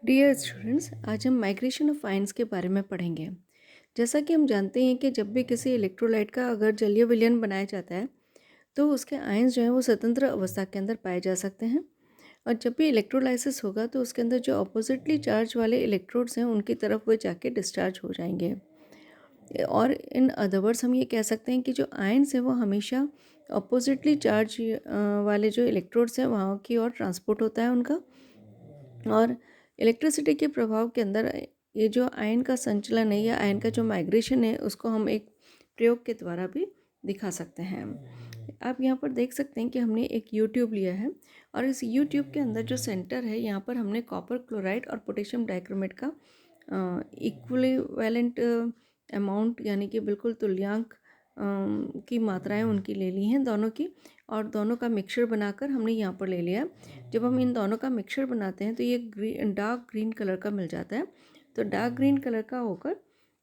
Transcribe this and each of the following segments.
Dear students, आज हम migration of ions के बारे में पढ़ेंगे। जैसा कि हम जानते हैं कि जब भी किसी इलेक्ट्रोलाइट का अगर जलीय विलयन बनाया जाता है तो उसके आयंस जो हैं वो स्वतंत्र अवस्था के अंदर पाए जा सकते हैं। और जब भी इलेक्ट्रोलाइसिस होगा तो उसके अंदर जो अपोजिटली चार्ज वाले इलेक्ट्रोड्स हैं उनकी तरफ वो जाके डिस्चार्ज हो जाएंगे। और इन अदर वर्ड्स हम ये कह सकते हैं कि जो आयंस है वो हमेशा अपोजिटली चार्ज वाले जो इलेक्ट्रोड्स हैं वहाँ की ओर ट्रांसपोर्ट होता है उनका। और इलेक्ट्रिसिटी के प्रभाव के अंदर ये जो आयन का संचलन है या आयन का जो माइग्रेशन है उसको हम एक प्रयोग के द्वारा भी दिखा सकते हैं। आप यहाँ पर देख सकते हैं कि हमने एक यू ट्यूब लिया है और इस यू ट्यूब के अंदर जो सेंटर है यहाँ पर हमने कॉपर क्लोराइड और पोटेशियम डाइक्रोमेट का इक्विवेलेंट अमाउंट यानी कि बिल्कुल तुल्यांक की मात्राएं उनकी ले ली हैं दोनों की, और दोनों का मिक्सचर बनाकर हमने यहाँ पर ले लिया है। जब हम इन दोनों का मिक्सचर बनाते हैं तो ये डार्क ग्रीन कलर का मिल जाता है। तो डार्क ग्रीन कलर का होकर,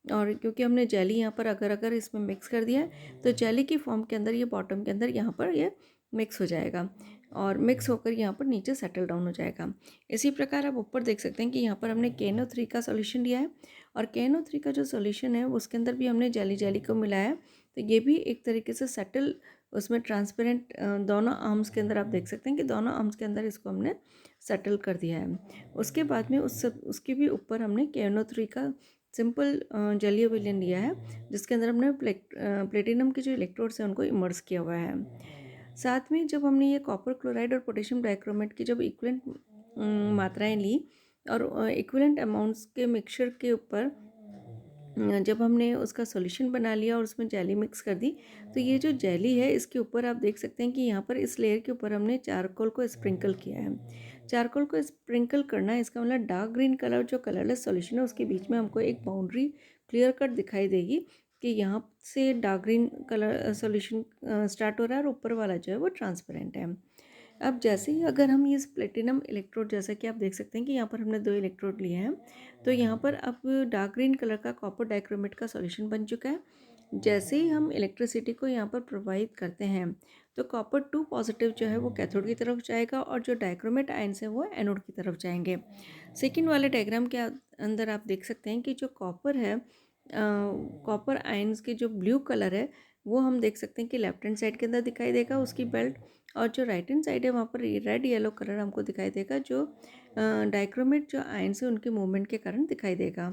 और क्योंकि हमने जेली यहाँ पर अगर इसमें मिक्स कर दिया है तो जेली की फॉर्म के अंदर ये बॉटम के अंदर यहाँ पर ये मिक्स हो जाएगा और मिक्स होकर यहाँ पर नीचे सेटल डाउन हो जाएगा। इसी प्रकार आप ऊपर देख सकते हैं कि यहाँ पर हमने KNO3 का सॉल्यूशन लिया है और KNO3 का जो सॉल्यूशन है उसके अंदर भी हमने जेली जेली को मिलाया है। तो ये भी एक तरीके से सेटल उसमें ट्रांसपेरेंट दोनों आर्म्स के अंदर आप देख सकते हैं कि दोनों आर्म्स के अंदर इसको हमने सेटल कर दिया है। उसके बाद में उसके भी ऊपर हमने KNO3 का सिंपल जलीय विलयन लिया है जिसके अंदर हमने प्लेटिनम के जो इलेक्ट्रोड्स हैं उनको इमर्स किया हुआ है। साथ में जब हमने ये कॉपर क्लोराइड और पोटेशियम डाइक्रोमेट की जब इक्विवेलेंट मात्राएं ली और इक्विवेलेंट अमाउंट्स के मिक्सचर के ऊपर जब हमने उसका सॉल्यूशन बना लिया और उसमें जेली मिक्स कर दी, तो ये जो जेली है इसके ऊपर आप देख सकते हैं कि यहाँ पर इस लेयर के ऊपर हमने चारकोल को स्प्रिंकल किया है। चारकोल को स्प्रिंकल करना है, इसका मतलब डार्क ग्रीन कलर जो कलरलेस सॉल्यूशन है उसके बीच में हमको एक बाउंड्री क्लियर कट दिखाई देगी कि यहाँ से dark green colour solution start हो रहा है और ऊपर वाला जो है वो ट्रांसपेरेंट है। अब जैसे ही अगर हम ये प्लेटिनम इलेक्ट्रोड, जैसा कि आप देख सकते हैं कि यहाँ पर हमने 2 इलेक्ट्रोड लिए हैं, तो यहाँ पर अब डार्क ग्रीन कलर का कॉपर डाइक्रोमेट का सॉल्यूशन बन चुका है। जैसे ही हम इलेक्ट्रिसिटी को यहाँ पर प्रवाहित करते हैं तो कॉपर 2 पॉजिटिव जो है वो कैथोड की तरफ जाएगा और जो डाइक्रोमेट आयंस है वो एनोड की तरफ जाएंगे। सेकेंड वाले डायग्राम के अंदर आप देख सकते हैं कि जो कॉपर है, कॉपर आयंस के जो ब्लू कलर है वो हम देख सकते हैं कि लेफ्ट हैंड साइड के अंदर दिखाई देगा उसकी बेल्ट, और जो राइट हैंड साइड है वहाँ पर रेड येलो कलर हमको दिखाई देगा जो डाइक्रोमेट जो आयंस है उनके मूवमेंट के कारण दिखाई देगा।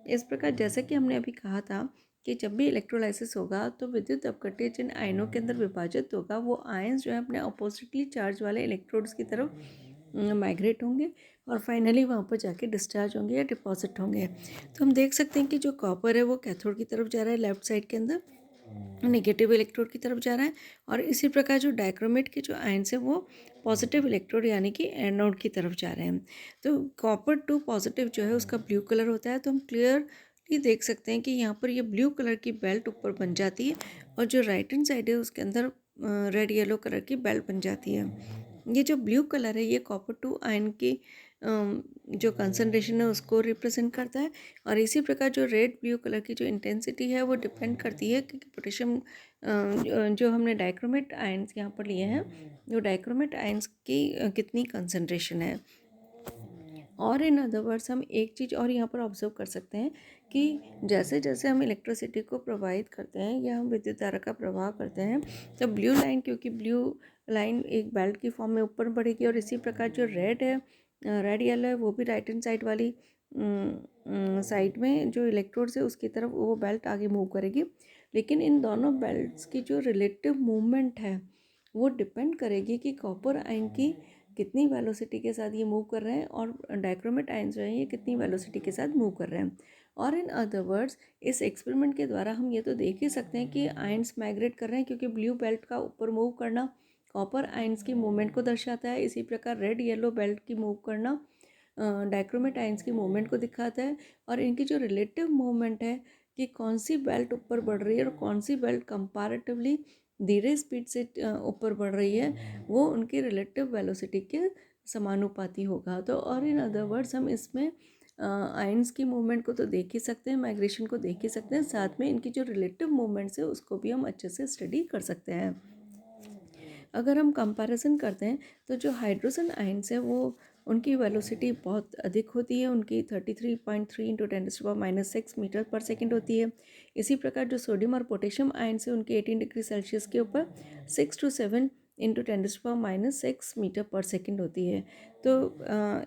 इस प्रकार जैसा कि हमने अभी कहा था कि जब भी इलेक्ट्रोलाइसिस होगा तो विद्युत अपघट्य जिन आयनों के अंदर विभाजित होगा वो आयंस जो है अपने अपोजिटली चार्ज वाले इलेक्ट्रोड्स की तरफ माइग्रेट होंगे और फाइनली वहाँ पर जाके डिस्चार्ज होंगे या डिपॉजिट होंगे। तो हम देख सकते हैं कि जो कॉपर है वो कैथोड की तरफ जा रहा है लेफ्ट साइड के अंदर, नेगेटिव इलेक्ट्रोड की तरफ जा रहा है, और इसी प्रकार जो डाइक्रोमेट के जो आयंस है वो पॉजिटिव इलेक्ट्रोड यानी कि एनोड की तरफ जा रहे हैं। तो कॉपर 2 पॉजिटिव जो है उसका ब्लू कलर होता है, तो हम क्लियरली देख सकते हैं कि यहाँ पर ये ब्लू कलर की बेल्ट ऊपर बन जाती है और जो राइट हैंड साइड है उसके अंदर रेड येलो कलर की बेल्ट बन जाती है। ये जो ब्लू कलर है ये कॉपर 2 आयन की जो कंसनट्रेशन है उसको रिप्रेजेंट करता है, और इसी प्रकार जो रेड ब्लू कलर की जो इंटेंसिटी है वो डिपेंड करती है कि पोटेशियम जो हमने डाइक्रोमेट आयंस यहाँ पर लिए हैं जो डाइक्रोमेट आयंस की कितनी कंसनट्रेशन है। और इन अदर वर्ड्स हम एक चीज़ और यहाँ पर ऑब्जर्व कर सकते हैं कि जैसे जैसे हम इलेक्ट्रिसिटी को प्रवाहित करते हैं या हम विद्युत धारा का प्रवाह करते हैं तो ब्लू लाइन, क्योंकि ब्लू लाइन एक बेल्ट की फॉर्म में ऊपर बढ़ेगी, और इसी प्रकार जो रेड है, रेड येलो है, वो भी राइट हैंड साइड वाली साइड में जो इलेक्ट्रोड्स है उसकी तरफ वो बेल्ट आगे मूव करेगी। लेकिन इन दोनों बेल्ट्स की जो रिलेटिव मूवमेंट है वो डिपेंड करेगी कि कॉपर आयन की कितनी वेलोसिटी के साथ ये मूव कर रहे हैं और डाइक्रोमेट आयंस जो हैं ये कितनी वेलोसिटी के साथ मूव कर रहे हैं। और इन अदर वर्ड्स इस एक्सपेरिमेंट के द्वारा हम ये तो देख ही सकते हैं कि आयंस माइग्रेट कर रहे हैं, क्योंकि ब्लू बेल्ट का ऊपर मूव करना कॉपर आयंस की मूवमेंट को दर्शाता है। इसी प्रकार रेड येलो बेल्ट की मूव करना डाइक्रोमेट आयंस की मूवमेंट को दिखाता है। और इनकी जो रिलेटिव मूवमेंट है कि कौन सी बेल्ट ऊपर बढ़ रही है और कौन सी बेल्ट कंपैरेटिवली धीरे स्पीड से ऊपर बढ़ रही है, वो उनकी रिलेटिव वेलोसिटी के समानुपाती होगा। तो और इन अदर वर्ड्स हम इसमें आयंस की मूवमेंट को तो देख ही सकते हैं, माइग्रेशन को देख ही सकते हैं, साथ में इनकी जो रिलेटिव मूवमेंट्स है उसको भी हम अच्छे से स्टडी कर सकते हैं। अगर हम कंपैरिजन करते हैं तो जो हाइड्रोजन आयंस है वो उनकी वेलोसिटी बहुत अधिक होती है, उनकी 33.3 इंटू 10⁻⁻6 मीटर पर सेकेंड होती है। इसी प्रकार जो सोडियम और पोटेशियम आयन्स है उनकी 18 डिग्री सेल्सियस के ऊपर 6 to 7 इंटू 10⁻⁻6 मीटर पर सेकेंड होती है। तो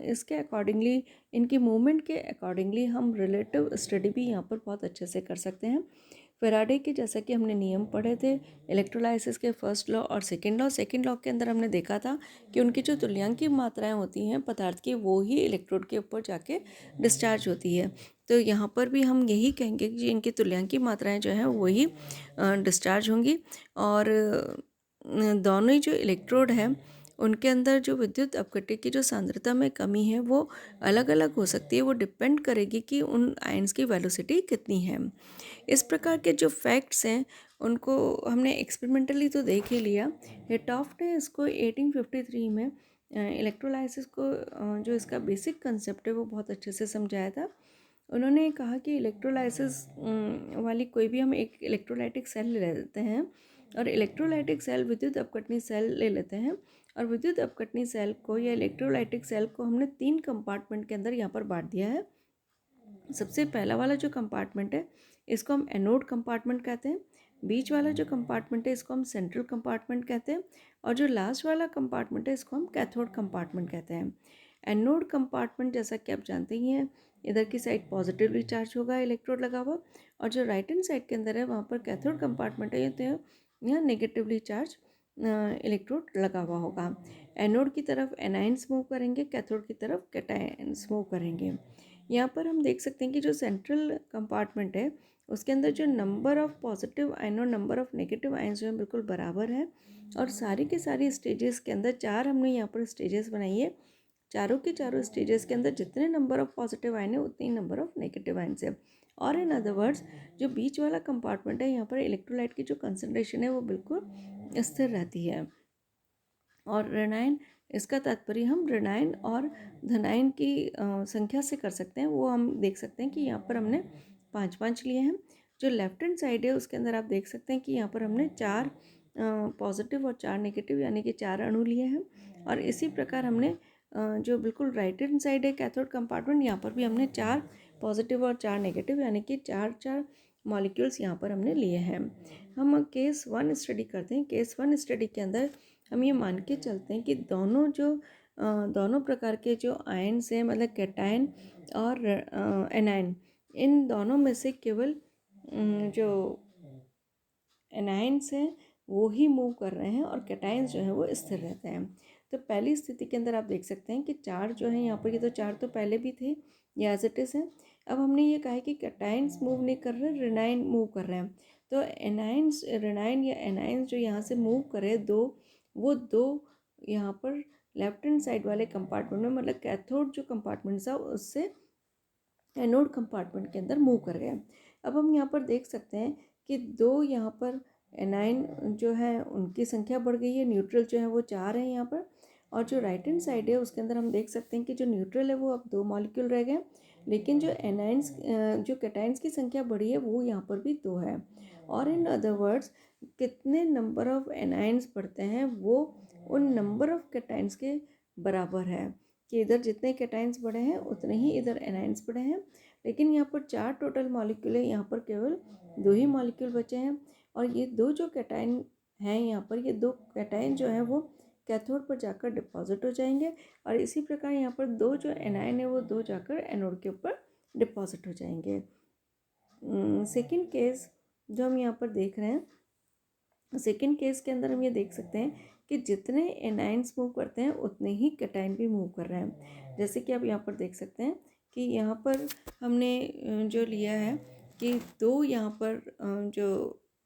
इसके अकॉर्डिंगली, इनकी मूवमेंट के अकॉर्डिंगली हम रिलेटिव स्टडी भी यहाँ पर बहुत अच्छे से कर सकते हैं। फेराडे के जैसा कि हमने नियम पढ़े थे इलेक्ट्रोलाइसिस के फर्स्ट लॉ और सेकेंड लॉ के अंदर हमने देखा था कि उनकी जो तुल्यांकीय मात्राएं होती हैं पदार्थ की, वो ही इलेक्ट्रोड के ऊपर जाके डिस्चार्ज होती है। तो यहाँ पर भी हम यही कहेंगे कि इनकी तुल्यांकीय मात्राएं जो हैं वही डिस्चार्ज होंगी, और दोनों ही जो इलेक्ट्रोड हैं उनके अंदर जो विद्युत अपघट्य की जो सांद्रता में कमी है वो अलग अलग हो सकती है। वो डिपेंड करेगी कि उन आयन्स की वेलोसिटी कितनी है। इस प्रकार के जो फैक्ट्स हैं उनको हमने एक्सपेरिमेंटली तो देख ही लिया। हिटॉफ ने इसको 1853 में इलेक्ट्रोलाइसिस को जो इसका बेसिक कंसेप्ट है वो बहुत अच्छे से समझाया था। उन्होंने कहा कि इलेक्ट्रोलाइसिस वाली कोई भी हम एक इलेक्ट्रोलाइटिक सेल ले लेते हैं, और इलेक्ट्रोलाइटिक सेल विद्युत अपघटनी सेल ले लेते हैं, और विद्युत अपघटनी सेल को या इलेक्ट्रोलाइटिक सेल को हमने 3 कंपार्टमेंट के अंदर यहाँ पर बांट दिया है। सबसे पहला वाला जो कंपार्टमेंट है इसको हम एनोड कंपार्टमेंट कहते हैं, बीच वाला जो कंपार्टमेंट है इसको हम सेंट्रल कंपार्टमेंट कहते हैं, और जो लास्ट वाला कंपार्टमेंट है इसको हम कैथोड कंपार्टमेंट कहते हैं। एनोड कंपार्टमेंट जैसा कि आप जानते ही हैं, इधर की साइड पॉजिटिवली चार्ज होगा इलेक्ट्रोड लगा हुआ, और जो राइट हैंड साइड के अंदर है वहाँ पर कैथोड कंपार्टमेंट है, तो यहाँ नेगेटिवली चार्ज इलेक्ट्रोड लगा हुआ होगा। एनोड की तरफ एनाइंस मूव करेंगे, कैथोड की तरफ कैटायंस मूव करेंगे। यहाँ पर हम देख सकते हैं कि जो सेंट्रल कंपार्टमेंट है उसके अंदर जो नंबर ऑफ पॉजिटिव आयन और नंबर ऑफ नेगेटिव आयन जो है बिल्कुल बराबर है, और सारी के सारी स्टेजेस के अंदर 4 हमने यहाँ पर स्टेजेस बनाई है। चारों के चारों स्टेजेस के अंदर जितने नंबर ऑफ पॉजिटिव आयन है उतनी नंबर ऑफ नेगेटिव आयन है। और इन अदर वर्ड्स जो बीच वाला कंपार्टमेंट है यहाँ पर इलेक्ट्रोलाइट की जो कंसनट्रेशन है वो बिल्कुल स्थिर रहती है। और ऋणायन, इसका तात्पर्य हम ऋणायन और धनायन की संख्या से कर सकते हैं। वो हम देख सकते हैं कि यहाँ पर हमने 5 लिए हैं। जो लेफ्ट हैंड साइड है उसके अंदर आप देख सकते हैं कि यहाँ पर हमने 4 पॉजिटिव और 4 नेगेटिव यानी कि 4 अणु लिए हैं। और इसी प्रकार हमने जो बिल्कुल राइट हैंड साइड है कैथोड कंपार्टमेंट, यहाँ पर भी हमने 4 पॉजिटिव और 4 नेगेटिव यानी कि 4 मॉलिक्यूल्स यहाँ पर हमने लिए हैं। हम केस 1 स्टडी करते हैं। केस 1 स्टडी के अंदर हम ये मान के चलते हैं कि दोनों प्रकार के जो आयन्स हैं, मतलब कैटायन और एनायन, इन दोनों में से केवल जो एनायन्स हैं वो ही मूव कर रहे हैं, और कैटायंस जो है वो स्थिर रहते हैं। तो पहली स्थिति के अंदर आप देख सकते हैं कि 4 जो है यहाँ पर, ये तो 4 तो पहले भी थे, ये एज इट इज़ है। अब हमने ये कहा है कि कैटायंस मूव नहीं कर रहे, ऋणायन मूव कर रहे हैं। तो एनायंस, ऋणायन या एनायंस जो यहाँ से मूव करे वो दो यहाँ पर लेफ्ट हैंड साइड वाले कंपार्टमेंट में, मतलब कैथोड जो कंपार्टमेंट था उससे एनोड कंपार्टमेंट के अंदर मूव कर गए। अब हम यहाँ पर देख सकते हैं कि 2 यहाँ पर एनाइन जो है उनकी संख्या बढ़ गई है, न्यूट्रल जो है वो 4 है यहाँ पर, और जो राइट हैंड साइड है उसके अंदर हम देख सकते हैं कि जो न्यूट्रल है वो अब 2 मॉलिक्यूल रह गए, लेकिन जो एनाइंस जो कैटाइंस की संख्या बढ़ी है वो यहाँ पर भी 2 है। और इन अदर वर्ड्स कितने नंबर ऑफ एनाइंस बढ़ते हैं वो उन नंबर ऑफ कैटाइंस के बराबर है, कि इधर जितने कैटाइंस बढ़े हैं उतने ही इधर एनाइंस बढ़े हैं। लेकिन यहाँ पर 4 टोटल मॉलिक्यूल है, यहाँ पर केवल 2 ही मॉलिक्यूल बचे हैं, और ये 2 जो कैटाइन हैं यहाँ पर, ये 2 कैटाइन जो है वो कैथोड पर जाकर डिपॉजिट हो जाएंगे, और इसी प्रकार यहाँ पर 2 जो एनाइन है वो 2 जाकर एनोड के ऊपर डिपॉजिट हो जाएंगे। सेकेंड केस जो हम यहाँ पर देख रहे हैं, सेकेंड केस के अंदर हम ये देख सकते हैं कि जितने एनाइंस मूव करते हैं उतने ही कैटाइन भी मूव कर रहे हैं। जैसे कि आप यहाँ पर देख सकते हैं कि यहाँ पर हमने जो लिया है कि 2 यहाँ पर जो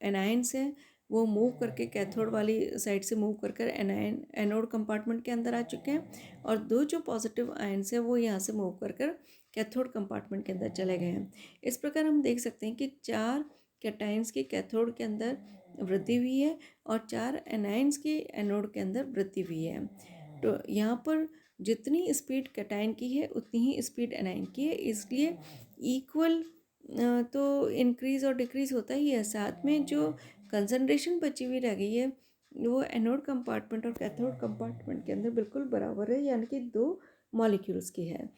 एनाइंस हैं वो मूव करके कैथोड वाली साइड से मूव कर कर एनोड कंपार्टमेंट के अंदर आ चुके हैं, और 2 जो पॉजिटिव आयन्स हैं वो यहाँ से मूव कर कर कैथोड कंपार्टमेंट के अंदर चले गए हैं। इस प्रकार हम देख सकते हैं कि 4 कैटाइंस की कैथोड के अंदर वृद्धि हुई है, और 4 एनाइंस की एनोड के अंदर वृद्धि हुई है। तो यहाँ पर जितनी स्पीड कैटाइन की है उतनी ही स्पीड एनाइन की है, इसलिए इक्वल तो इंक्रीज़ और डिक्रीज़ होता ही है। साथ में जो कंसंट्रेशन बची हुई रह गई है वो एनोड कंपार्टमेंट और कैथोड कंपार्टमेंट के अंदर बिल्कुल बराबर है, यानी कि 2 मॉलिक्यूल्स की है।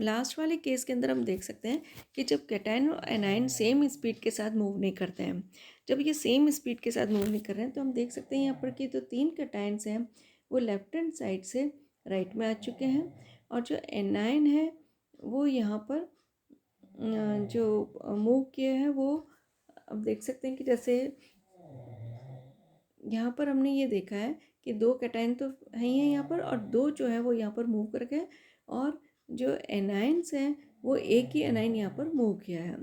लास्ट वाले केस के अंदर हम देख सकते हैं कि जब कैटायन और एनायन सेम स्पीड के साथ मूव नहीं करते हैं, जब ये सेम स्पीड के साथ मूव नहीं कर रहे हैं, तो हम देख सकते हैं यहाँ पर कि जो 3 कैटायन्स हैं वो लेफ्ट हैंड साइड से राइट में आ चुके हैं, और जो एनायन है वो यहाँ पर जो मूव किए हैं वो अब देख सकते हैं कि जैसे यहाँ पर हमने ये देखा है कि 2 कैटायन तो है ही हैं यहाँ पर, और 2 जो है वो यहाँ पर मूव कर गए, और जो एनायंस हैं वो एक ही एनायन यहाँ पर मूव किया है।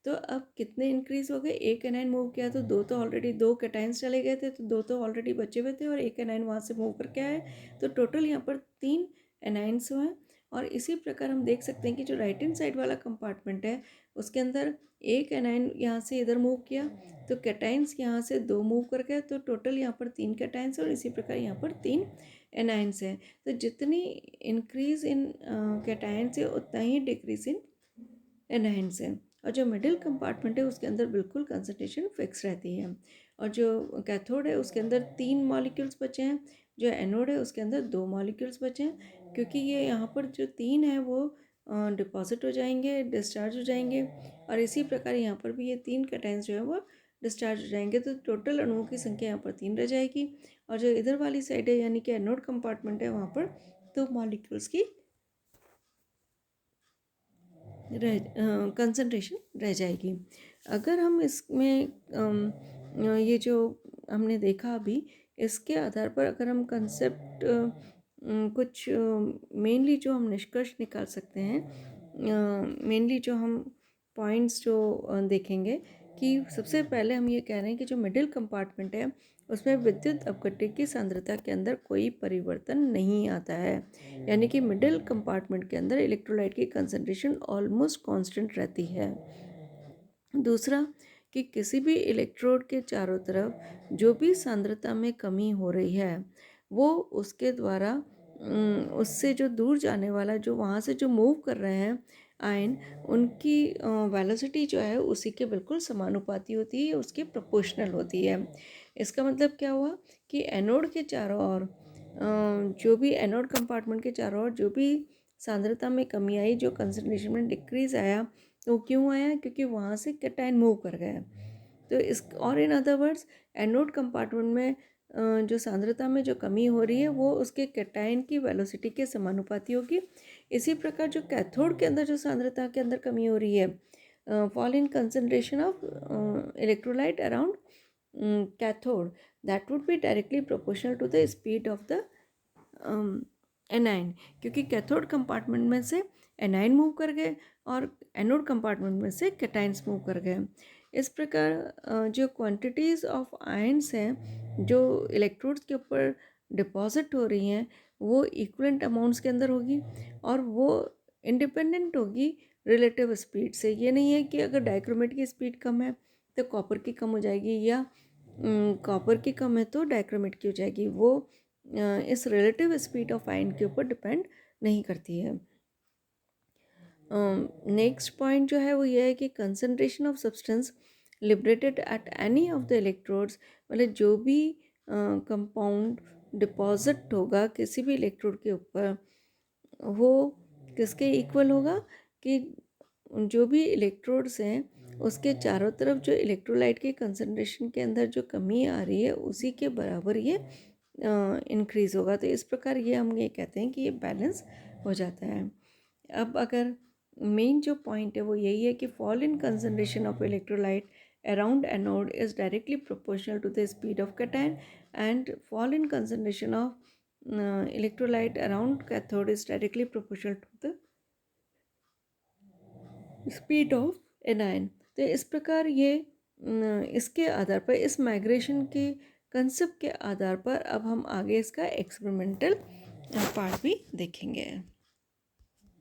तो अब कितने इंक्रीज हो गए, एक एनायन मूव किया तो 2 तो ऑलरेडी 2 कैटायंस चले गए थे, तो 2 तो ऑलरेडी बचे हुए थे, और एक एनायन वहाँ से मूव करके आए, तो टोटल यहाँ पर 3 एनायंस हुए। और इसी प्रकार हम देख सकते हैं कि जो राइट हैंड साइड वाला कंपार्टमेंट है उसके अंदर एक एनायन यहाँ से इधर मूव किया, तो कैटाइन्स यहाँ से 2 मूव कर गए, तो टोटल यहाँ पर 3 कैटाइन्स है, और इसी प्रकार यहाँ पर 3 एनाइन्स है। तो जितनी इंक्रीज इन कैटाइन्स है उतना ही डिक्रीज इन एनाइन्स है। और जो मिडिल कंपार्टमेंट है उसके अंदर बिल्कुल कंसंट्रेशन फिक्स रहती है, और जो कैथोड है उसके अंदर 3 मॉलिक्यूल्स बचे हैं, जो एनोड है उसके अंदर 2 मॉलिक्यूल्स बचे हैं, क्योंकि ये यहाँ पर जो 3 है वो डिपॉजिट हो जाएंगे, डिस्चार्ज हो जाएंगे, और इसी प्रकार यहाँ पर भी ये 3 कैटायन्स जो है वो डिस्चार्ज हो जाएंगे, तो टोटल अणुओं की संख्या यहाँ पर 3 रह जाएगी। और जो इधर वाली साइड है यानी कि एनोड कंपार्टमेंट है वहाँ पर 2 मॉलिक्यूल्स की कंसंट्रेशन रह जाएगी। अगर हम इसमें ये जो हमने देखा अभी, इसके आधार पर अगर हम कंसेप्ट कुछ मेनली जो हम निष्कर्ष निकाल सकते हैं, मेनली जो हम पॉइंट्स जो देखेंगे कि सबसे पहले हम ये कह रहे हैं कि जो मिडिल कंपार्टमेंट है उसमें विद्युत अपघट्य की सांद्रता के अंदर कोई परिवर्तन नहीं आता है, यानी कि मिडिल कंपार्टमेंट के अंदर इलेक्ट्रोलाइट की कंसंट्रेशन ऑलमोस्ट कांस्टेंट रहती है। दूसरा कि किसी भी इलेक्ट्रोड के चारों तरफ जो भी सांद्रता में कमी हो रही है वो उसके द्वारा उससे जो दूर जाने वाला, जो वहाँ से जो मूव कर रहे हैं आयन, उनकी वेलोसिटी जो है उसी के बिल्कुल समानुपाती होती है, उसके प्रोपोर्शनल होती है। इसका मतलब क्या हुआ कि एनोड के चारों ओर जो भी एनोड कंपार्टमेंट के चारों ओर जो भी सांद्रता में कमी आई, जो कंसंट्रेशन में डिक्रीज आया, तो क्यों आया, क्योंकि वहाँ से कैटायन मूव कर गया। तो इस और in other words anode compartment में जो सांद्रता में जो कमी हो रही है वो उसके कैटायन की वेलोसिटी के समानुपाती होगी। इसी प्रकार जो कैथोड के अंदर जो सांद्रता के अंदर कमी हो रही है, fall in concentration of electrolyte around cathode, that would be directly proportional to the speed of the anion, क्योंकि कैथोड कंपार्टमेंट में से एनाइन मूव कर गए और एनोड कंपार्टमेंट में से कैटाइन्स मूव कर गए। इस प्रकार जो क्वांटिटीज़ ऑफ आयन्स हैं जो इलेक्ट्रोड्स के ऊपर डिपॉजिट हो रही हैं वो इक्वलेंट अमाउंट्स के अंदर होगी, और वो इंडिपेंडेंट होगी रिलेटिव स्पीड से। ये नहीं है कि अगर डाइक्रोमेट की स्पीड कम है तो कॉपर की कम हो जाएगी, या कॉपर की कम है तो डाइक्रोमेट की हो जाएगी, वो इस रिलेटिव स्पीड ऑफ आयन के ऊपर डिपेंड नहीं करती है। नेक्स्ट पॉइंट जो है वो ये है कि concentration of substance liberated at any of the electrodes, मतलब जो भी कंपाउंड डिपॉजिट होगा किसी भी इलेक्ट्रोड के ऊपर वो किसके इक्वल होगा, कि जो भी इलेक्ट्रोड्स हैं उसके चारों तरफ जो इलेक्ट्रोलाइट की कंसंट्रेशन के अंदर जो कमी आ रही है उसी के बराबर ये इंक्रीज़ होगा। तो इस प्रकार ये हम ये कहते हैं कि ये बैलेंस हो जाता है। अब अगर मेन जो पॉइंट है वो यही है कि fall in concentration of electrolyte around anode is directly proportional to the speed of cation, and fall in concentration of electrolyte around cathode is directly proportional to the speed of anion। तो इस प्रकार ये इसके आधार पर, इस migration के concept के आधार पर अब हम आगे इसका एक्सपेरिमेंटल पार्ट भी देखेंगे।